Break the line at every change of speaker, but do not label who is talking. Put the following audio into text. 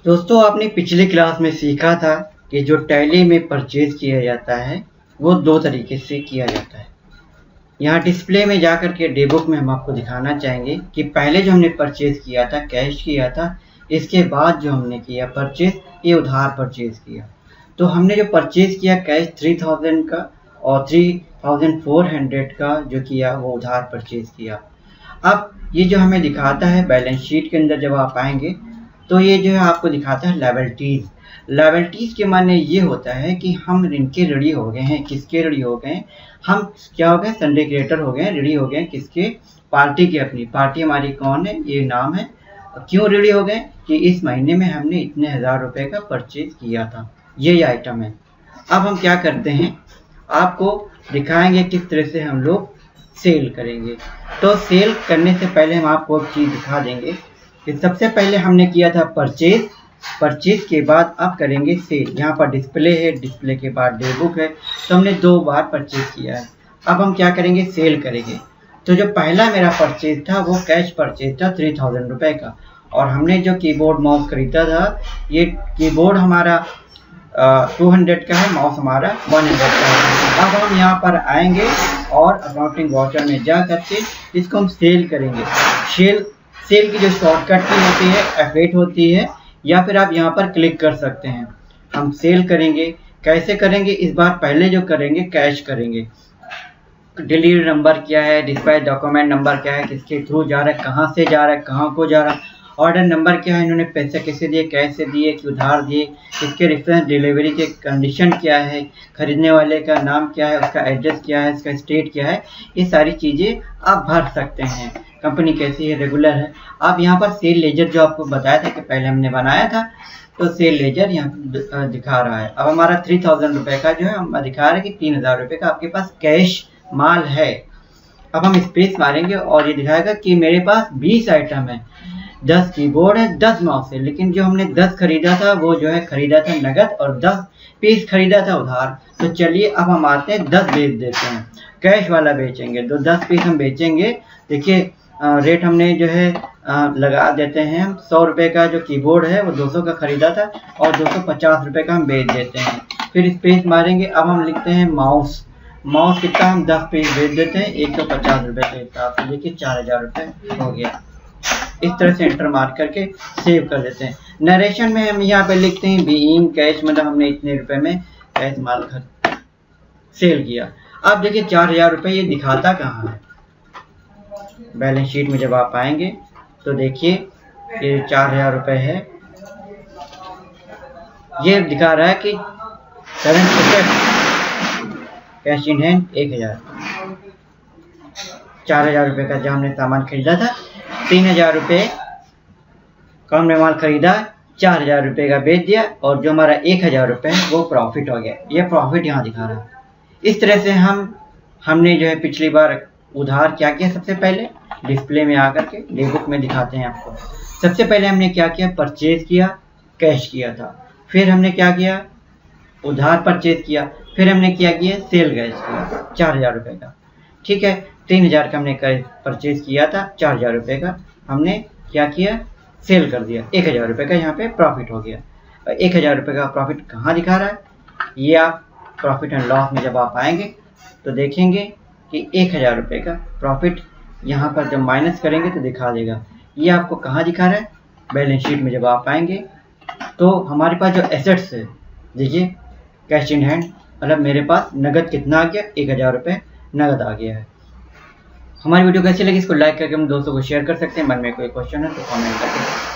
दोस्तों आपने पिछले क्लास में सीखा था कि जो टैली में परचेज किया जाता है वो दो तरीके से किया जाता है। यहाँ डिस्प्ले में जाकर के डे बुक में हम आपको दिखाना चाहेंगे कि पहले जो हमने परचेज किया था, कैश किया था, इसके बाद जो हमने किया परचेज, ये उधार परचेज किया। तो हमने जो परचेज किया कैश 3000 का और 3400 का जो किया वो उधार परचेज किया। अब ये जो हमें दिखाता है बैलेंस शीट के अंदर जब आप आएंगे तो ये जो है आपको दिखाता है लायबिलिटीज़। लायबिलिटीज़ के माने ये होता है कि हम इनके रेडी हो गए हैं। किसके रेडी हो गए हैं? हम क्या हो गए? संडे क्रिएटर हो गए हैं, रेडी हो गए हैं। किसके? पार्टी के। अपनी पार्टी हमारी कौन है? ये नाम है। क्यों रेडी हो गए? कि इस महीने में हमने इतने 1000 रुपये का परचेज किया था, ये आइटम है। अब हम क्या करते हैं, आपको दिखाएंगे किस तरह से हम लोग सेल करेंगे। तो सेल करने से पहले हम आपको एक चीज़ दिखा देंगे कि सबसे पहले हमने किया था परचेज के बाद अब करेंगे सेल। यहाँ पर डिस्प्ले है, डिस्प्ले के बाद डे बुक है, तो हमने 2 बार परचेज किया है। अब हम क्या करेंगे? सेल करेंगे। तो जो पहला मेरा परचेज था वो कैश परचेज था 3000 रुपये का, और हमने जो कीबोर्ड माउस खरीदा था, ये कीबोर्ड हमारा 200 का है, माउस हमारा 100 का है। अब हम यहाँ पर आएंगे और अकाउंटिंग वाउचर में जा करके इसको हम सेल करेंगे। सेल की जो शॉर्टकट की होती है F8 होती है, या फिर आप यहाँ पर क्लिक कर सकते हैं। हम सेल करेंगे। कैसे करेंगे? इस बार पहले जो करेंगे कैश करेंगे। डिलीवरी नंबर क्या है, डिस्पैच डॉक्यूमेंट नंबर क्या है, किसके थ्रू जा रहा है, कहाँ से जा रहा है, कहाँ को जा रहा है, ऑर्डर नंबर क्या है, इन्होंने पैसे कैसे दिए, कैसे दिए कि उधार दिए, इसके रेफरेंस, डिलीवरी के कंडीशन क्या है, खरीदने वाले का नाम क्या है, उसका एड्रेस क्या है, इसका स्टेट क्या है, ये सारी चीज़ें आप भर सकते हैं। कंपनी कैसी है, रेगुलर है। आप यहाँ पर सेल लेजर जो आपको बताया था कि पहले हमने बनाया था, तो सेल लेजर यहाँ दिखा रहा है। अब हमारा 3000 रुपये का जो है हम दिखा रहे हैं कि 3000 रुपये का आपके पास कैश माल है। अब हम स्पेस मारेंगे और ये दिखाएगा कि मेरे पास 20 आइटम है, 10 कीबोर्ड है, 10 माउस है। लेकिन जो हमने 10 खरीदा था वो जो है खरीदा था नगद, और 10 पीस खरीदा था उधार। तो चलिए अब हम आते हैं 10 बेच देते हैं, कैश वाला बेचेंगे। तो 10 पीस हम बेचेंगे। देखिए रेट हमने जो है लगा देते हैं हम। 100 रुपये का जो कीबोर्ड है वो 200 का खरीदा था, और 250 रुपये का हम बेच देते हैं। फिर स्पेस मारेंगे। अब हम लिखते हैं माउस कितना, हम 10 पीस बेच देते हैं 150 रुपये के हिसाब से। देखिए 4000 रुपये हो गया। इस तरह से एंटर मार करके सेव कर देते हैं। नरेशन में हम यहाँ पे लिखते हैं बीइंग कैश, मतलब हमने इतने रुपए में कैश माल सेल किया। अब देखिए 4000 रुपये ये दिखाता कहाँ है? बैलेंस शीट में जब आप आएंगे तो देखिए ये 4000 रुपये है। ये दिखा रहा है कि current asset cash in hand 1000। 4000 रुपये का जो हमने सामान खरीदा था, 3000 रुपये का हमने माल खरीदा, 4000 रुपये का बेच दिया, और जो हमारा 1000 रुपये है वो प्रॉफिट हो गया। ये प्रॉफिट यहाँ दिखा रहा है। इस तरह से हमने जो है पिछली बार उधार क्या किया, सबसे पहले डिस्प्ले में आकर के डे बुक में दिखाते हैं आपको। सबसे पहले हमने क्या किया? परचेज किया, कैश किया था। फिर हमने क्या किया? उधार परचेज किया। फिर हमने क्या किया? सेल कैश किया 4000 रुपये का। ठीक है, 3000 का हमने परचेज किया था, 4000 रुपये का हमने क्या किया? सेल कर दिया। 1000 रुपये का यहाँ पे प्रॉफिट हो गया। 1000 रुपये का प्रॉफिट कहाँ दिखा रहा है? ये आप प्रॉफिट एंड लॉस में जब आप आएंगे तो देखेंगे कि 1000 रुपये का प्रॉफिट यहाँ पर जब माइनस करेंगे तो दिखा देगा। ये आपको कहाँ दिखा रहा है? बैलेंस शीट में जब आप आएंगे तो हमारे पास जो एसेट्स है, देखिए कैश इन हैंड, मतलब मेरे पास नगद कितना आ गया? 1000 रुपये नगद आ गया है। हमारी वीडियो कैसी लगी इसको लाइक करके हम दोस्तों को शेयर कर सकते हैं। मन में कोई क्वेश्चन है तो कमेंट करके